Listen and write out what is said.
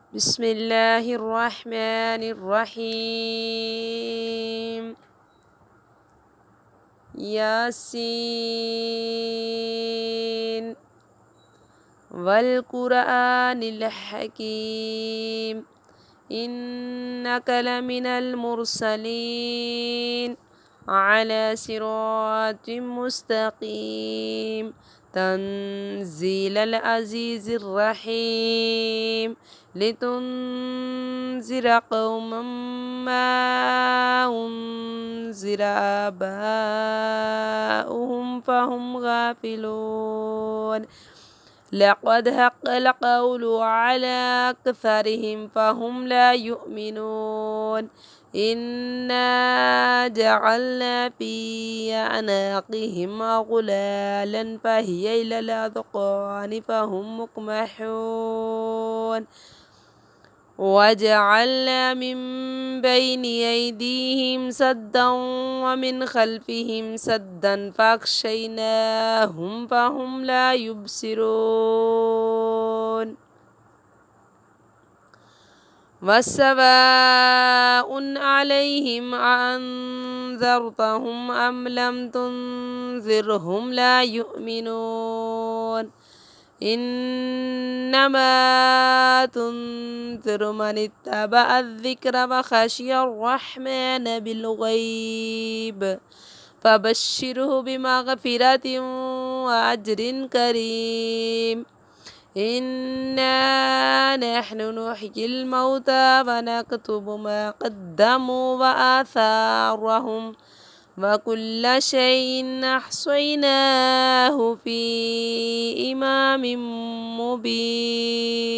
بسم الله الرحمن الرحيم. ياسين والقرآن الحكيم إنك لمن المرسلين على صراط مستقيم تنزيل العزيز الرحيم لتنذر قوما ما أنذر آباؤهم فهم غافلون لقد حق القول على أكثرهم فهم لا يؤمنون إنا جعلنا في أعناقهم أغلالا فهي إلى الأذقان فهم مقمحون وجعلنا من بين أيديهم سدا ومن خلفهم سدا فأغشيناهم فهم لا يبصرون وسواء عليهم أأنذرتهم أم لم تنذرهم لا يؤمنون إنما تنذر من اتبع الذكر وخشي الرحمن بالغيب فبشره بمغفرة وأجر كريم إنا نحن نحيي الموتى ونكتب ما قدموا وآثارهم وكل شيء أحصيناه في إمام مبين